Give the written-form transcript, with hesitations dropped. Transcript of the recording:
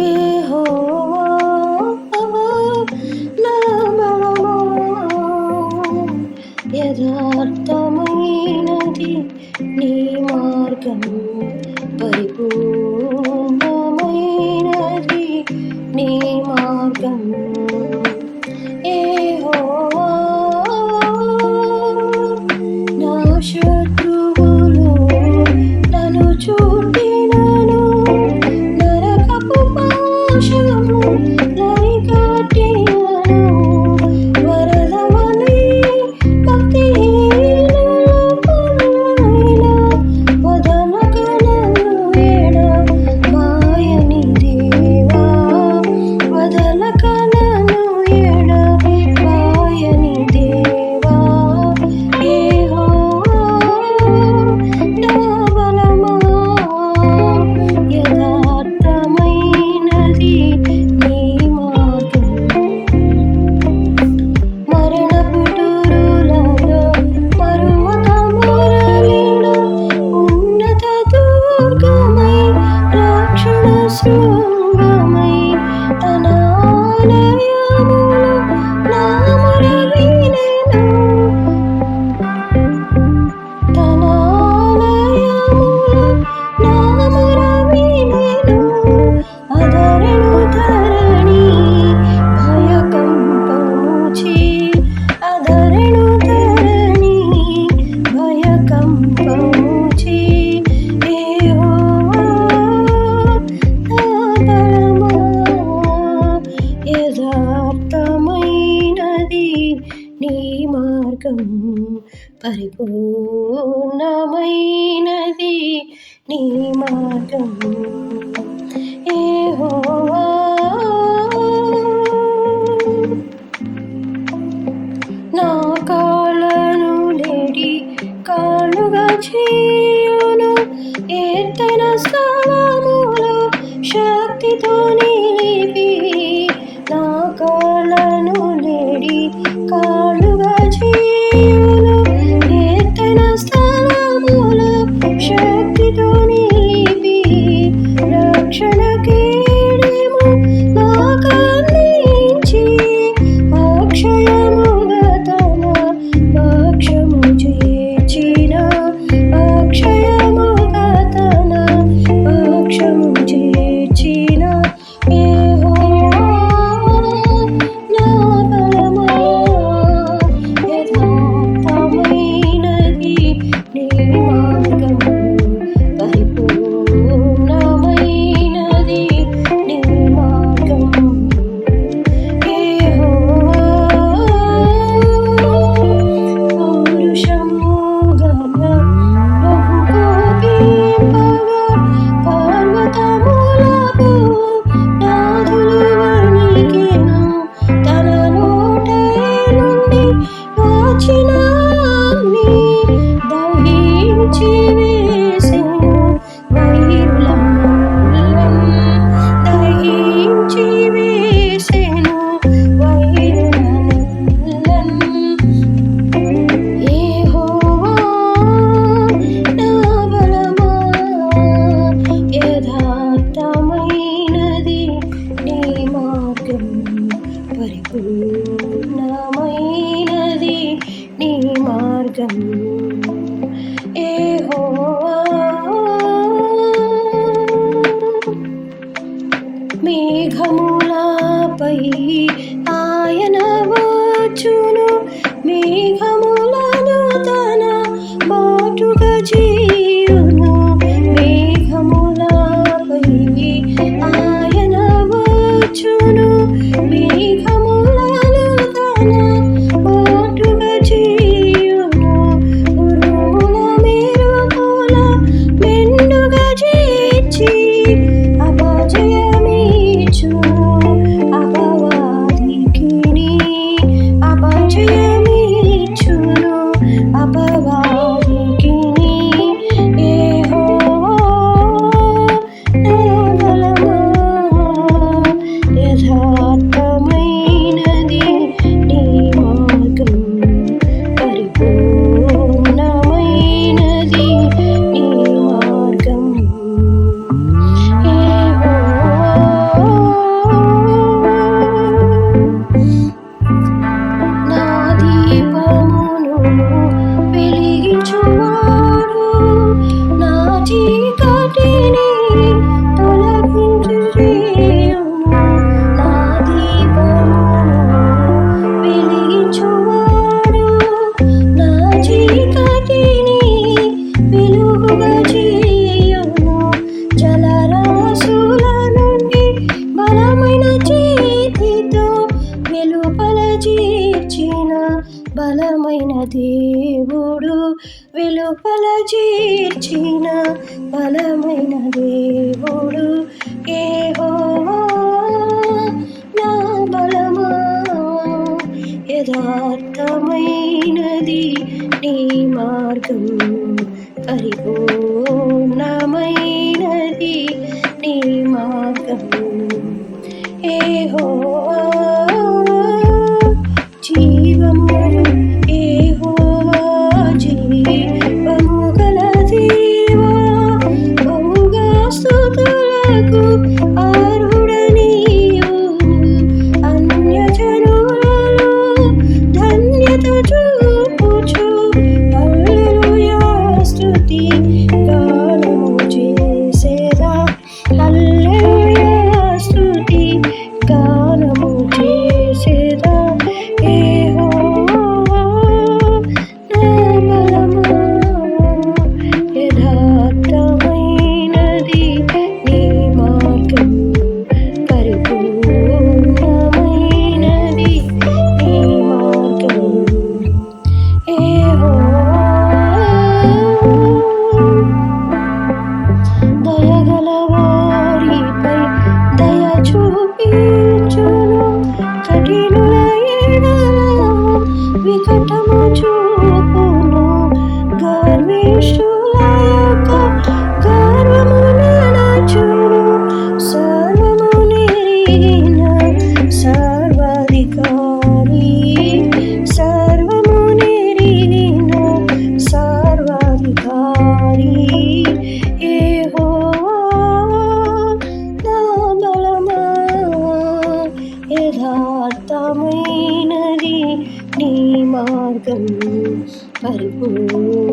యెహోవా నా బలమా, యథార్థమైనది నీ మార్గం, పరిపూర్ణమైనది నీ మార్గం. యెహోవా నా శత్రువులు నన్ను చుట్టినను, నరకపు పాశము నరికట్టినను, వరదవలె భక్తిహీనులనైనా వదలక నన్ను ఎడబాయని దేవా, వదలక నన్ను ఎడబాయని దేవా. యెహోవా నా బలమా, యథార్థమైనది నీ మార్గం. మరణపు టురులలో పర్వత మురళిన, ఉన్నత దుర్గమై రక్షణ శృంగమై, తన ఆలయములో నా మొర వినెను, తన ఆలయములో నా మొర వినెను. అదరెను ధరణి భయకంపముచి, అదరెను ధరణి భయకంపముచి. యెహోవా నా బలమా, యథార్థమైనది నీ మార్గం, పరిపూర్ణమైనది నీ మార్గం. యెహోవా నా కాళ్ళను లేడి కాళ్ళుగా చేయును, ఎత్తైన స్థలములో శక్తితో నిలిపి, నా కాళ్ళను లేడి కాళ్ళుగా చేయును, ఎత్తైన స్థలములో శక్తితో నిలిపి, రక్షణ కేడెము నాకందించి, అక్షయముగా తన పక్షము చేర్చిన, అక్షయముగా తన పక్షము చేర్చిన. యెహోవా నా బలమా, యథార్థమైనది నీ మార్గం, పరిపూర్ణమైనది నీ మార్గం. యెహోవా పౌరుషము గల బహుకోపింపగా, పర్వతములకు నాథులు వణికెను, తన నోట నుండి వచ్చిన అగ్ని దహించి వేసెను వైరులనెల్లను, దహించి వేసెను వైరులనెల్లను. యెహోవా నా బలమా, యథార్థమైనది నీ మార్గం, పరిపూర్ణమైనది నీ మార్గం. యెహోవా మేఘములపై ఆయన వచ్చును, మేఘములను తన బాటుగా చేయును, మేఘములపై ఆయన వచ్చును, మేఘములను తన బాటుగా చేయును, ఉరుముల మెరుపుల మెండుగా చేర్చి, అపజయమిచ్చును అపవాదికిని, అపజయమిచ్చును దేవుడు వెలుపల చేర్చిన బలమైన దేవుడు యెహోవా నా బలమా. యథార్థమైనది నీ మార్గం, పరిపూర్ణమైనది నీ మార్గం యెహోవా. జీవము యెహోవా, జీవము గల దేవా, బహుగా స్తుతులకు అర్హుడనీయు. అన్యజనులలో ధన్యత చూపుచు హల్లెలూయా స్తుతి గానము చేసేదా. హల్లెలూయా స్తుతి గానము చేసేదా. యెహోవా నా బలమా. యథార్థమైనది నీ మార్గం, పరిపూర్ణమైనది నీ మార్గం యెహోవా. దయగల వారిపై దయ చూపించును, కఠినుల ఎడల వికటము చూపును. గర్విష్ఠుల యొక్క గర్వమును అణచును. సర్వము నెరిగిన సర్వాధికారి, సర్వము నెరిగిన సర్వాధికారి యెహోవా నా బలమా. యథార్థమైనది నీ మార్గం, పరిపూర్ణ